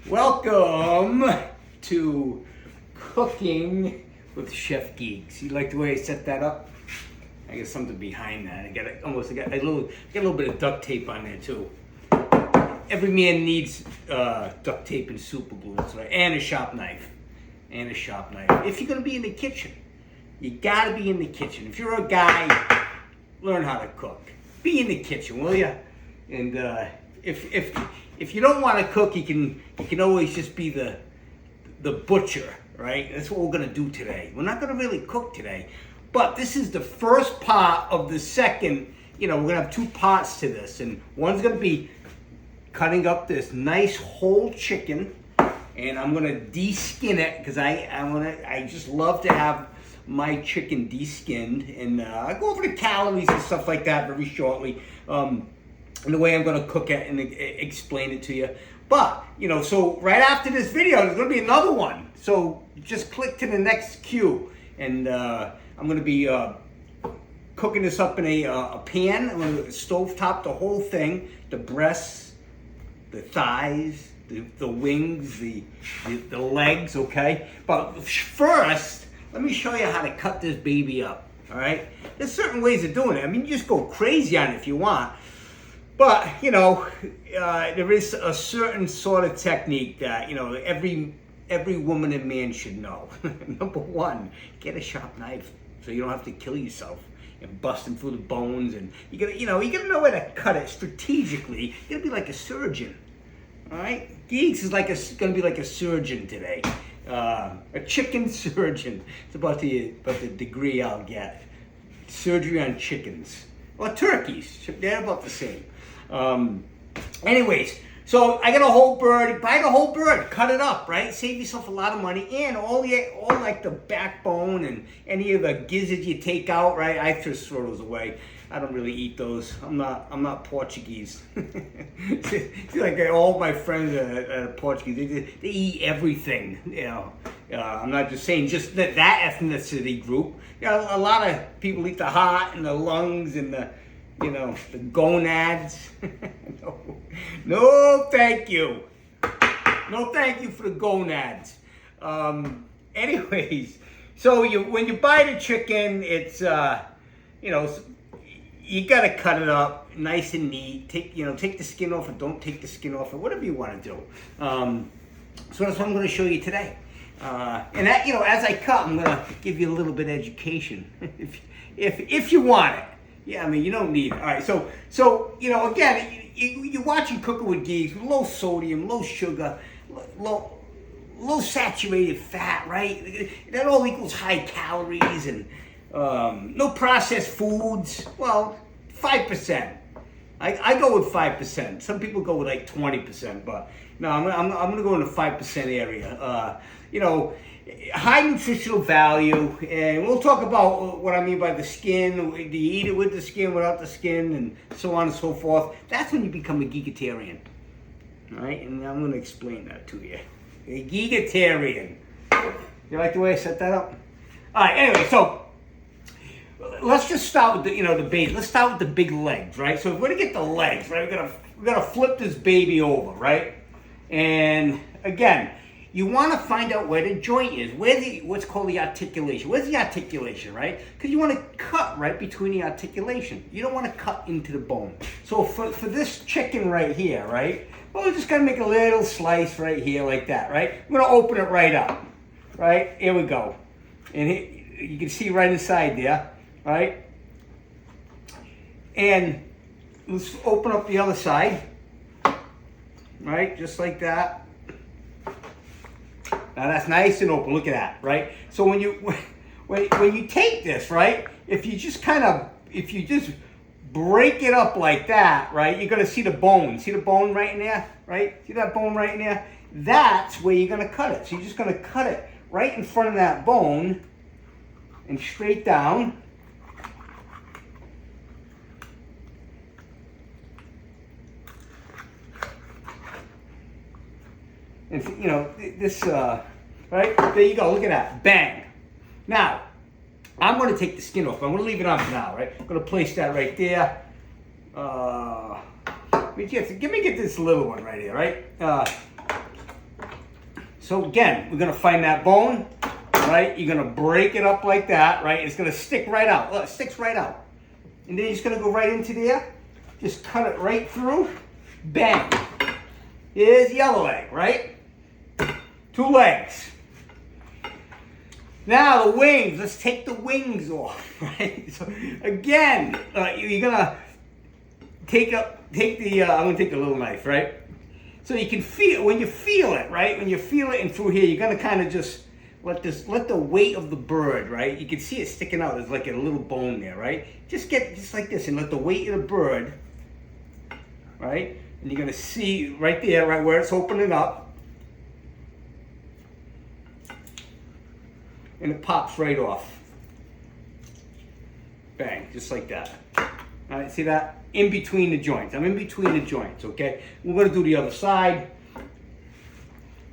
Welcome to Cooking with Chef Geeks. You like the way I set that up? I got something behind that. I got a little bit of duct tape on there too. Every man needs duct tape and super glue, that's right, and a sharp knife. If you're gonna be in the kitchen, you gotta be in the kitchen. If you're a guy, learn how to cook. Be in the kitchen, will you? And if you don't want to cook, you can always just be the butcher, right? That's what we're gonna do today. We're not gonna really cook today, but this is the first part of the second. We're gonna have two parts to this, and one's gonna be cutting up this nice whole chicken, and I'm gonna de-skin it because I just love to have my chicken de-skinned, and I go over the calories and stuff like that very shortly. And the way I'm going to cook it and explain it to you. But, so right after this video, there's going to be another one. So just click to the next cue. And I'm going to be cooking this up in a pan. I'm going to stovetop the whole thing. The breasts, the thighs, the wings, the legs, okay? But first, let me show you how to cut this baby up, all right? There's certain ways of doing it. I mean, you just go crazy on it if you want. But, there is a certain sort of technique that, every woman and man should know. Number one, get a sharp knife so you don't have to kill yourself and busting through the bones. And you gotta know where to cut it strategically. You gotta be like a surgeon, all right? Geeks is gonna be like a surgeon today. A chicken surgeon. It's about the degree I'll get. Surgery on chickens. Or turkeys. They're about the same. Anyways, so I got a whole bird. Buy the whole bird, cut it up, right? Save yourself a lot of money, and all like the backbone and any of the gizzards you take out, right? I just throw those away. I don't really eat those. I'm not Portuguese. See, like all my friends are Portuguese. They eat everything. I'm not just saying just that ethnicity group. A lot of people eat the heart and the lungs and the gonads. No, thank you. No, thank you for the gonads. Anyways, so when you buy the chicken, it's you gotta cut it up nice and neat. Take the skin off, or don't take the skin off, or whatever you want to do. So that's what I'm going to show you today. And that, as I cut, I'm going to give you a little bit of education, if you want it. Yeah, I mean, you don't need it. All right, so again, you're watching Cooking with Geeks with low sodium, low sugar, low saturated fat, right? That all equals high calories and no processed foods. Well, 5%. I go with 5%. Some people go with like 20%, but no, I'm going to go in the 5% area. High nutritional value, and we'll talk about what I mean by the skin. Do you eat it with the skin, without the skin, and so on and so forth? That's when you become a geekitarian, all right? And I'm going to explain that to you. A geekitarian. You like the way I set that up? All right. Anyway, so let's just start with the base. Let's start with the big legs, right? So if we're gonna get the legs, right, we're gonna flip this baby over, right? And again, you want to find out where the joint is, what's called the articulation. Where's the articulation, right? Because you want to cut right between the articulation. You don't want to cut into the bone. So for this chicken right here, right? Well, we're just gonna make a little slice right here like that, right? I'm gonna open it right up, right? Here we go, and you can see right inside there, right? And let's open up the other side, right? Just like that. Now that's nice and open. Look at that, right? So when you take this, right? If you just break it up like that, right? You're gonna see the bone. See the bone right in there, right? See that bone right in there? That's where you're gonna cut it. So you're just gonna cut it right in front of that bone and straight down. And this, right? There you go. Look at that. Bang. Now, I'm going to take the skin off. I'm going to leave it on for now, right? I'm going to place that right there. Let me get this little one right here, right? So again, we're gonna find that bone, right? You're gonna break it up like that, right? It's gonna stick right out. Look, it sticks right out. And then you're just gonna go right into there, just cut it right through, bang. Here's yellow egg, right? 2 legs. Now the wings, let's take the wings off, right? So again, you're gonna take the, I'm gonna take the little knife, right? So you can feel, when you feel it, right? When you feel it and through here, you're gonna kind of just let the weight of the bird, right? You can see it sticking out. There's like a little bone there, right? Just like this and let the weight of the bird, right? And you're gonna see right there, right where it's opening up. And it pops right off. Bang, just like that. All right, see that? In between the joints. I'm in between the joints, okay? We're gonna do the other side.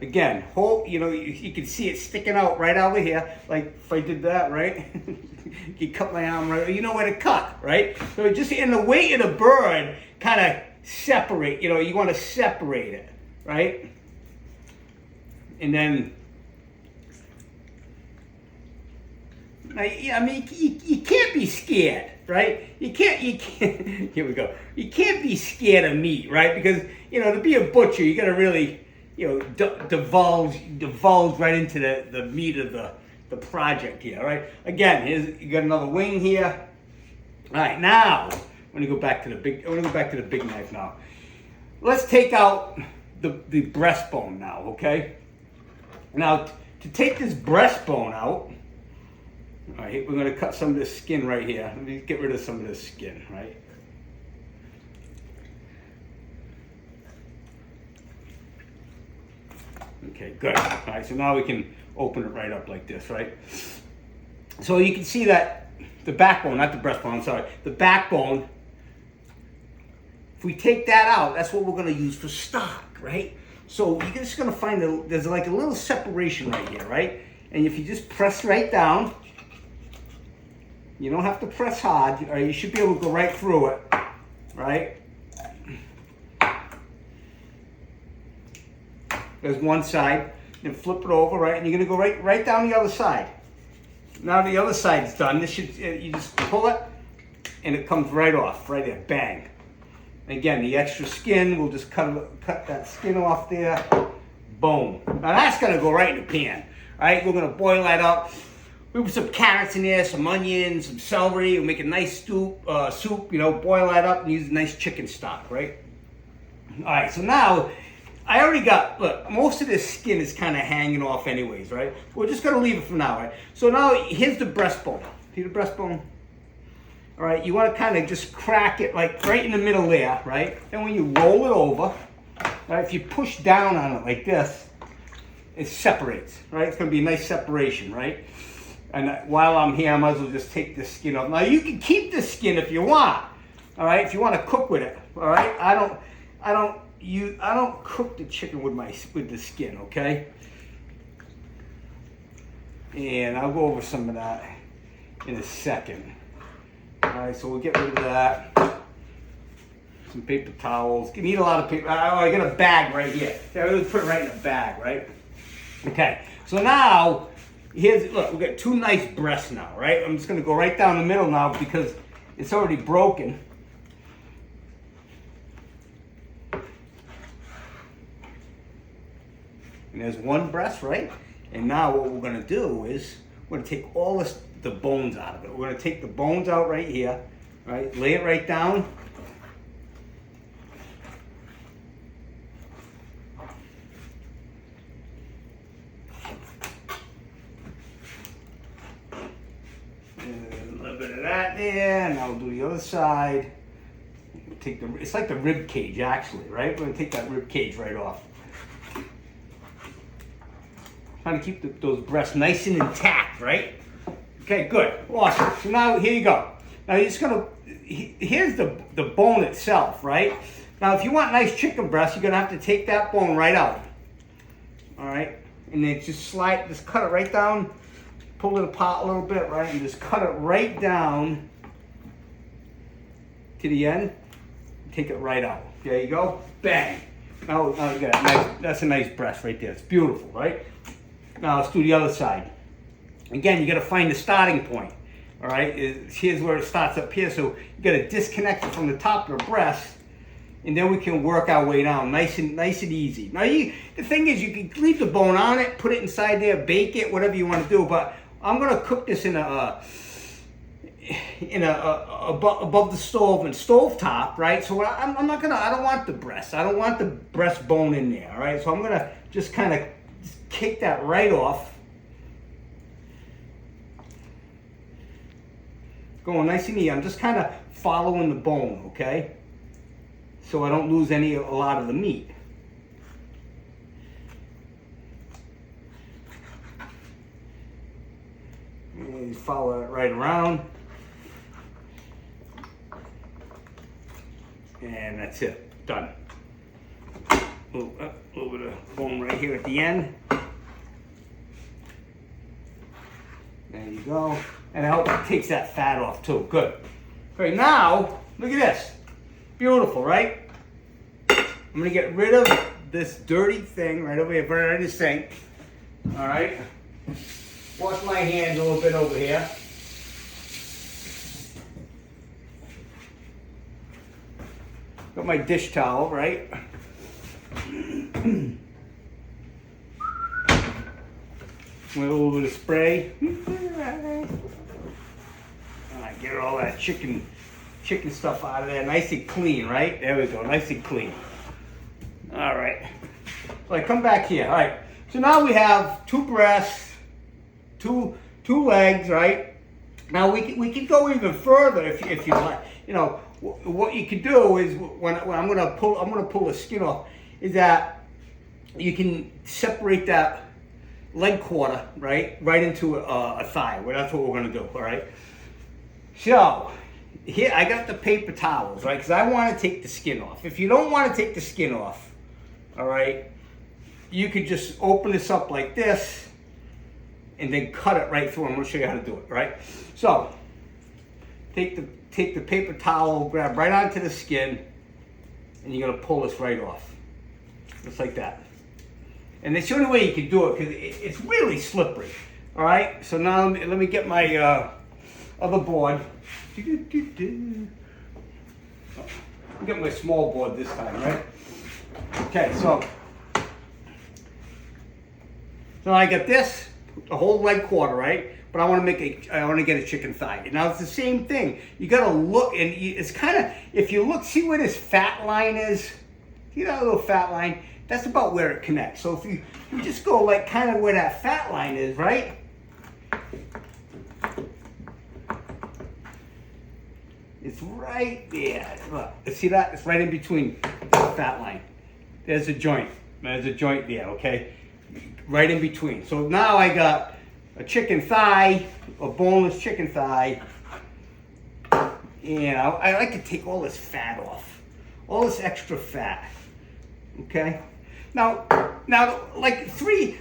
Again, you can see it sticking out right over here. Like if I did that, right? You cut my arm right, you know where to cut, right? So just in the weight of the bird, kind of separate, you want to separate it, right? And then, I mean, you can't be scared, right? You can't, here we go. You can't be scared of meat, right? Because, to be a butcher, you got to really, divulge right into the meat of the project here, right? Again, you got another wing here. All right, now, I'm gonna go back to the big knife now. Let's take out the breastbone now, okay? Now, to take this breastbone out, all right, we're gonna cut some of this skin right here. Let me get rid of some of this skin, right? Okay, good. All right, so now we can open it right up like this, right? So you can see that the backbone, not the breastbone, I'm sorry, the backbone, if we take that out, that's what we're gonna use for stock, right? So you're just gonna find there's like a little separation right here, right? And if you just press right down, you don't have to press hard, or you should be able to go right through it, right? There's one side, then flip it over, right? And you're gonna go right down the other side. Now the other side's done. You just pull it, and it comes right off, right there, bang. Again, the extra skin, we'll just cut that skin off there, boom. Now that's gonna go right in the pan, right? We're gonna boil that up. We put some carrots in there, some onions, some celery. We'll make a nice soup, boil that up and use a nice chicken stock, right? All right, so now, I already got, look, most of this skin is kind of hanging off anyways, right? We're just going to leave it for now, right? So now, here's the breastbone. See the breastbone? All right, you want to kind of just crack it, like, right in the middle there, right? Then when you roll it over, right, if you push down on it like this, it separates, right? It's going to be a nice separation, right? And while I'm here, I might as well just take this skin off. Now, you can keep this skin if you want, all right? If you want to cook with it, all right? I don't cook the chicken with the skin, okay? And I'll go over some of that in a second. All right, so we'll get rid of that. Some paper towels. You need a lot of paper. Oh, I got a bag right here. Yeah, we'll put it right in a bag, right? Okay, so now, look, we got 2 nice breasts now, right? I'm just gonna go right down the middle now because it's already broken. And there's one breast, right? And now what we're gonna do is, we're gonna take all the bones out of it. We're gonna take the bones out right here, right? Lay it right down. And a little bit of that there, and now we'll do the other side. It's like the rib cage actually, right? We're gonna take that rib cage right off. Trying to keep those breasts nice and intact, right? Okay, good, awesome. So now, here you go. Now you're just gonna, here's the bone itself, right? Now if you want nice chicken breast, you're gonna have to take that bone right out. All right, and then just cut it right down, pull it apart a little bit, right? And just cut it right down to the end, take it right out. There you go, bang. Now you got a nice, that's a nice breast right there. It's beautiful, right? Now let's do the other side. Again, you got to find the starting point. All right, here's where it starts up here. So you got to disconnect it from the top of the breast, and then we can work our way down, nice and easy. Now, the thing is, you can leave the bone on it, put it inside there, bake it, whatever you want to do. But I'm gonna cook this in above the stove and stove top, right? So I'm not gonna. I don't want the breast. I don't want the breastbone in there. All right. So I'm gonna just kind of kick that right off. Going nice and easy. I'm just kind of following the bone, okay? So I don't lose a lot of the meat. And just follow it right around. And that's it, done. A little bit of bone right here at the end. There you go. And it takes that fat off too. Good. All right, now, look at this. Beautiful, right? I'm gonna get rid of this dirty thing right over here, put it in the sink. All right. Wash my hands a little bit over here. Got my dish towel, right? With a little bit of spray. Get all that chicken stuff out of there, nice and clean, right? There we go, nice and clean. All right. So I come back here. All right. So now we have 2 breasts, two legs, right? Now we can go even further if you like. You know what you could do is when I'm gonna pull the skin off, is that you can separate that leg quarter, right into a thigh. Well, that's what we're gonna do. All right. So, here I got the paper towels, right? Because I want to take the skin off. If you don't want to take the skin off, all right, you could just open this up like this and then cut it right through. I'm going to show you how to do it, right? So, take the paper towel, grab right onto the skin, and you're going to pull this right off. Just like that. And that's the only way you can do it because it's really slippery, all right? So now let me get my... other board. I'll get my small board this time, right? Okay, so I got this, the whole leg quarter, right? But I want to get a chicken thigh. Now it's the same thing. You got to look, and it's kind of, if you look, see where this fat line is? See that little fat line? That's about where it connects. So if you just go like kind of where that fat line is, right? It's right there. Look, see that? It's right in between the fat line. There's a joint. There's a joint there, okay? Right in between. So now I got a chicken thigh, a boneless chicken thigh. And I like to take all this fat off. All this extra fat. Okay? Now like 3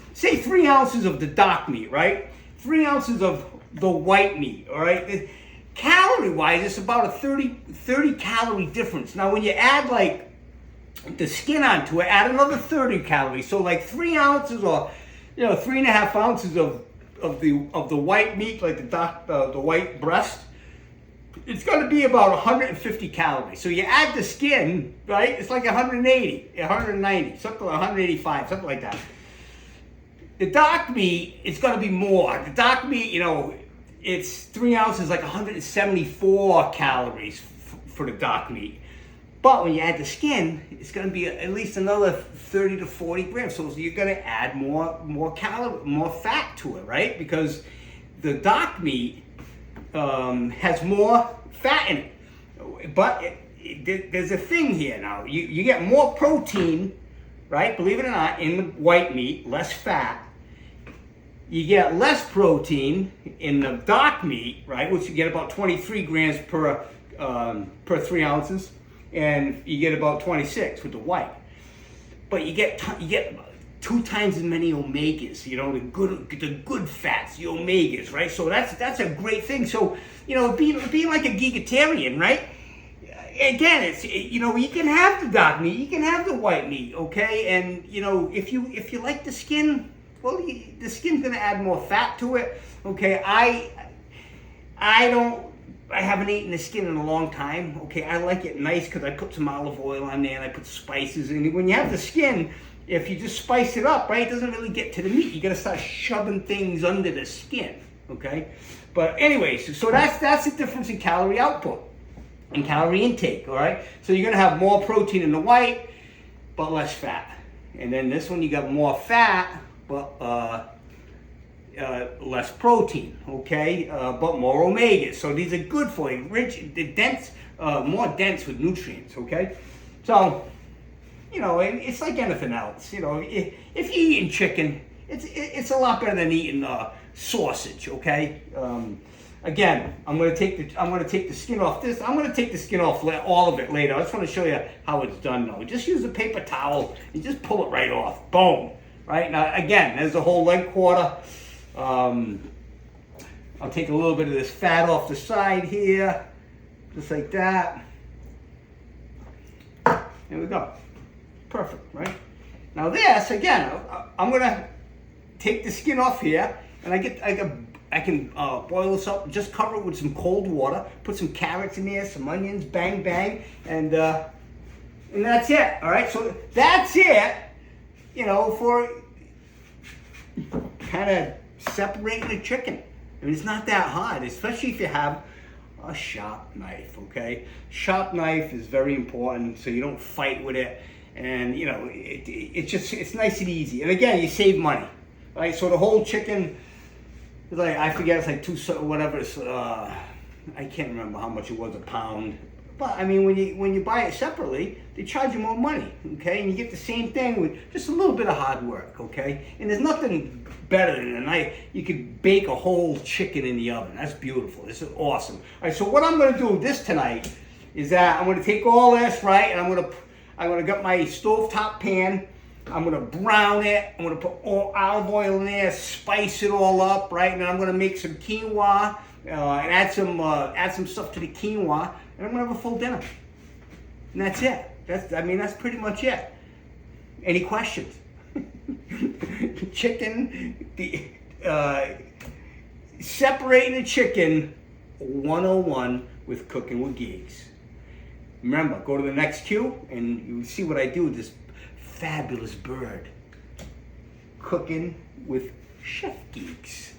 ounces of the dark meat, right? 3 ounces of the white meat, all right? Calorie-wise, it's about a 30 calorie difference. Now, when you add like the skin onto it, add another 30 calories. So like 3 ounces or 3.5 ounces of the white meat, like the white breast, it's going to be about 150 calories. So you add the skin, right? It's like 180, 190, something like 185, something like that. The dark meat, it's going to be more. The dark meat, it's 3 ounces, like 174 calories for the dark meat. But when you add the skin, it's going to be at least another 30 to 40 grams. So you're going to add more fat to it, right? Because the dark meat has more fat in it. But there's a thing here now. You get more protein, right? Believe it or not, in the white meat, less fat. You get less protein in the dark meat, right? Which you get about 23 grams per 3 ounces, and you get about 26 with the white. But you get 2 times as many omegas. The good fats, the omegas, right? So that's a great thing. So being like a vegetarian, right? again, you know, you can have the dark meat, you can have the white meat, okay? And you know, if you like the skin, well, the skin's gonna add more fat to it, okay? I haven't eaten the skin in a long time, okay? I like it nice because I put some olive oil on there and I put spices in it. When you have the skin, if you just spice it up, right, it doesn't really get to the meat. You gotta start shoving things under the skin, okay? But anyways, so that's the difference in calorie output and calorie intake, all right? So you're gonna have more protein in the white, but less fat. And then this one, you got more fat, but less protein, okay? But more omegas. So these are good for you, rich, dense, more dense with nutrients, okay? So, you know, it's like anything else. You know, if you're eating chicken, it's a lot better than eating sausage, okay? Again, I'm gonna take the skin off this. I'm gonna take the skin off all of it later. I just want to show you how it's done though. Just use a paper towel and just pull it right off. Boom. Right now, again, there's the whole leg quarter. I'll take a little bit of this fat off the side here, just like that. There we go. Perfect, right? Now this, again, I'm gonna take the skin off here, and I can boil this up, just cover it with some cold water, put some carrots in there, some onions, bang, bang, and that's it, all right? So that's it, you know, for kind of separating the chicken. I mean, it's not that hard, especially if you have a sharp knife, okay? Sharp knife is very important so you don't fight with it, and, you know, it's nice and easy. And again, you save money, right? So the whole chicken, it's like, I forget, it's like whatever, I can't remember how much it was a pound. But I mean, when you buy it separately, they charge you more money, okay? And you get the same thing with just a little bit of hard work, okay? And there's nothing better than a knife. You could bake a whole chicken in the oven. That's beautiful. This is awesome. All right, so what I'm gonna do this tonight is that I'm gonna take all this, right, and I'm gonna get my stovetop pan. I'm gonna brown it. I'm gonna put olive oil in there, spice it all up, right? And then I'm gonna make some quinoa and add some stuff to the quinoa, and I'm gonna have a full dinner. And that's it. That's pretty much it. Any questions? Chicken, separating the chicken 101 with Cooking with Geeks. Remember, go to the next cue and you see what I do with this fabulous bird. Cooking with Chef Geeks.